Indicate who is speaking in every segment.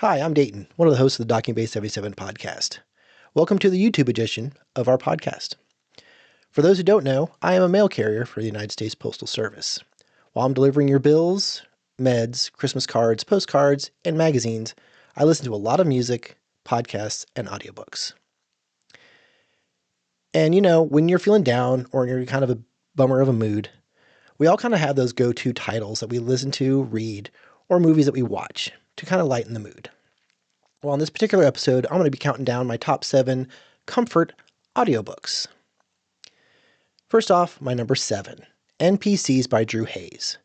Speaker 1: Hi, I'm Dayton, one of the hosts of the Docking Bay 77 podcast. Welcome to the YouTube edition of our podcast. For those who don't know, I am a mail carrier for the United States Postal Service. While I'm delivering your bills, meds, Christmas cards, postcards, and magazines, I listen to a lot of music, podcasts, and audiobooks. And when you're feeling down or you're kind of a bummer of a mood, we all kind of have those go-to titles that we listen to, read, or movies that we watch to kind of lighten the mood. Well, in this particular episode, I'm going to be counting down my top 7 comfort audiobooks. First off, my number 7, NPCs by Drew Hayes.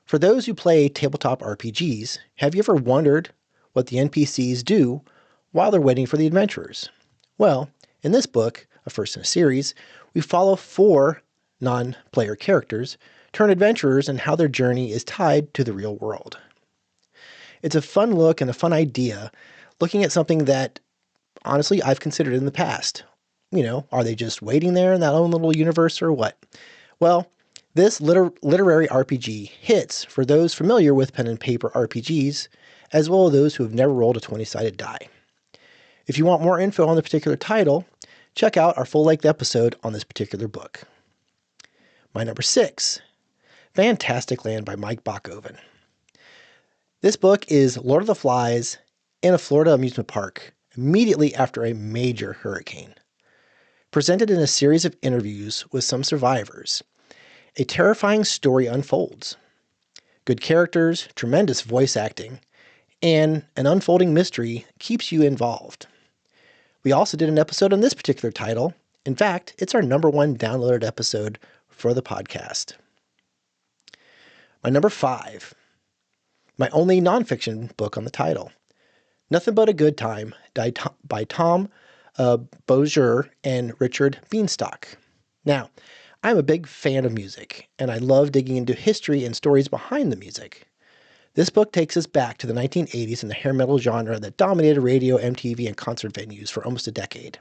Speaker 1: For those who play tabletop RPGs, have you ever wondered what the NPCs do while they're waiting for the adventurers? Well, in this book, a first in a series, we follow 4 non-player characters turn adventurers and how their journey is tied to the real world. It's a fun look and a fun idea, looking at something that, honestly, I've considered in the past. Are they just waiting there in that own little universe or what? Well, this literary RPG hits for those familiar with pen and paper RPGs, as well as those who have never rolled a 20-sided die. If you want more info on the particular title, check out our full-length episode on this particular book. My number 6, Fantastic Land by Mike Bachoven. This book is Lord of the Flies in a Florida amusement park immediately after a major hurricane. Presented in a series of interviews with some survivors, a terrifying story unfolds. Good characters, tremendous voice acting, and an unfolding mystery keeps you involved. We also did an episode on this particular title. In fact, it's our number 1 downloaded episode for the podcast. My number 5. My only nonfiction book on the title, Nothing But a Good Time by Tom Bowser and Richard Beanstalk. Now, I'm a big fan of music, and I love digging into history and stories behind the music. This book takes us back to the 1980s and the hair metal genre that dominated radio, MTV, and concert venues for almost a decade.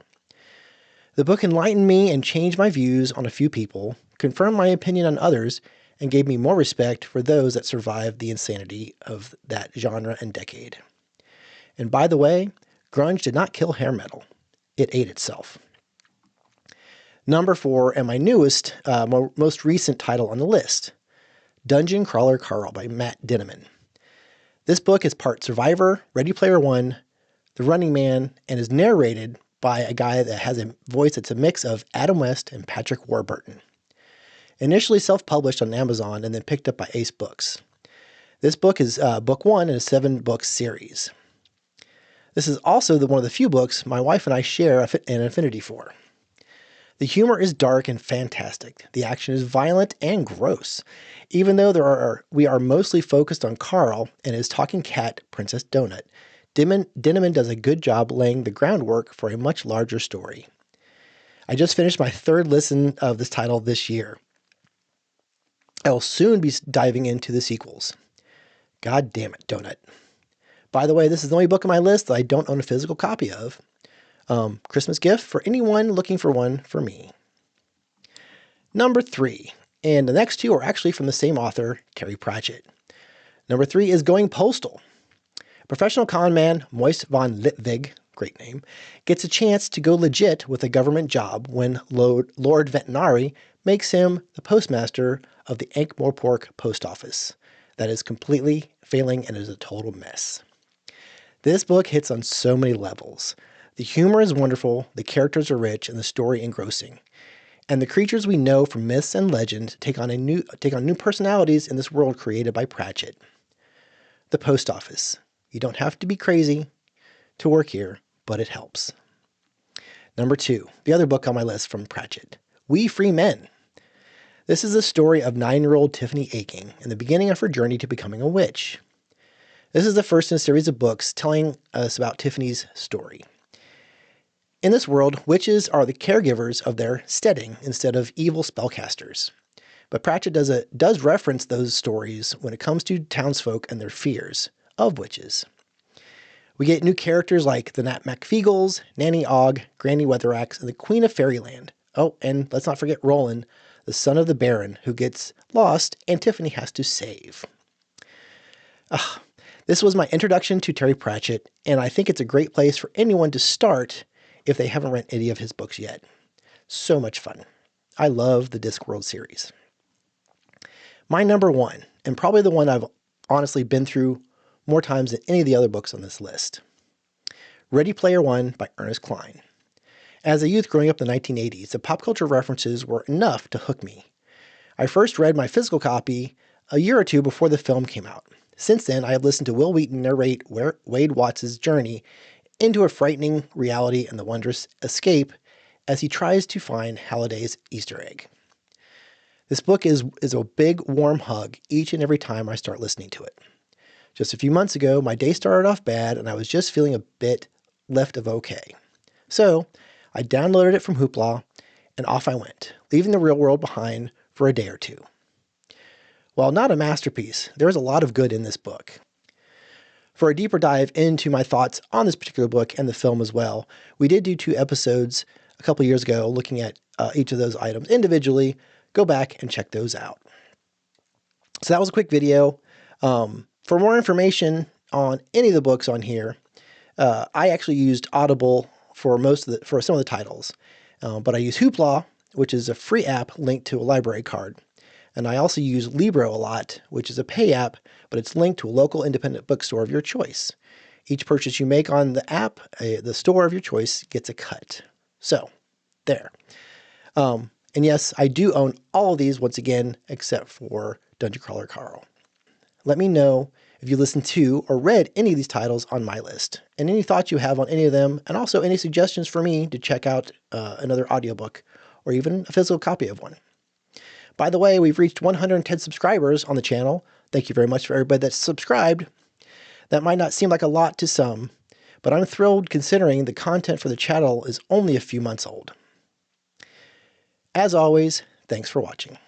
Speaker 1: The book enlightened me and changed my views on a few people, confirmed my opinion on others, and gave me more respect for those that survived the insanity of that genre and decade. And by the way, grunge did not kill hair metal. It ate itself. Number 4, and my newest, most recent title on the list, Dungeon Crawler Carl by Matt Dinneman. This book is part Survivor, Ready Player One, The Running Man, and is narrated by a guy that has a voice that's a mix of Adam West and Patrick Warburton. Initially self-published on Amazon and then picked up by Ace Books. This book is book 1 in a 7-book series. This is also one of the few books my wife and I share an affinity for. The humor is dark and fantastic. The action is violent and gross, even though we are mostly focused on Carl and his talking cat, Princess Donut. Dinneman does a good job laying the groundwork for a much larger story. I just finished my 3rd listen of this title this year. I will soon be diving into the sequels. God damn it, Donut. By the way, this is the only book on my list that I don't own a physical copy of. Christmas gift for anyone looking for one for me. Number 3, and the next 2 are actually from the same author, Terry Pratchett. Number 3 is Going Postal. Professional con man Moist von Litvig, great name, gets a chance to go legit with a government job when Lord Vetinari makes him the postmaster of the Ankh-Morpork post office. That is completely failing and is a total mess. This book hits on so many levels. The humor is wonderful, the characters are rich, and the story engrossing. And the creatures we know from myths and legend take on new personalities in this world created by Pratchett. The post office. You don't have to be crazy to work here, but it helps. Number 2, the other book on my list from Pratchett, We Free Men. This is the story of 9-year-old Tiffany Aching and the beginning of her journey to becoming a witch. This is the first in a series of books telling us about Tiffany's story. In this world, witches are the caregivers of their steading instead of evil spellcasters. But Pratchett does reference those stories when it comes to townsfolk and their fears of witches. We get new characters like the Nat MacFeagles, Nanny Ogg, Granny Weatheraxe, and the Queen of Fairyland. Oh, and let's not forget Roland, the son of the Baron, who gets lost and Tiffany has to save. This was my introduction to Terry Pratchett, and I think it's a great place for anyone to start if they haven't read any of his books yet. So much fun. I love the Discworld series. My number one, and probably the one I've honestly been through more times than any of the other books on this list. Ready Player One by Ernest Cline. As a youth growing up in the 1980s, the pop culture references were enough to hook me. I first read my physical copy a year or two before the film came out. Since then, I have listened to Will Wheaton narrate Wade Watts' journey into a frightening reality and the wondrous escape as he tries to find Halliday's Easter egg. This book is a big, warm hug each and every time I start listening to it. Just a few months ago, my day started off bad and I was just feeling a bit left of okay. So I downloaded it from Hoopla and off I went, leaving the real world behind for a day or two. While not a masterpiece, there is a lot of good in this book. For a deeper dive into my thoughts on this particular book and the film as well, we did do 2 episodes a couple years ago looking at each of those items individually. Go back and check those out. So that was a quick video. For more information on any of the books on here, I actually used Audible for some of the titles, but I use Hoopla, which is a free app linked to a library card. And I also use Libro a lot, which is a pay app, but it's linked to a local independent bookstore of your choice. Each purchase you make on the app, the store of your choice gets a cut. So, there. And yes, I do own all of these once again, except for Dungeon Crawler Carl. Let me know if you listened to or read any of these titles on my list, and any thoughts you have on any of them, and also any suggestions for me to check out another audiobook, or even a physical copy of one. By the way, we've reached 110 subscribers on the channel. Thank you very much for everybody that's subscribed. That might not seem like a lot to some, but I'm thrilled considering the content for the channel is only a few months old. As always, thanks for watching.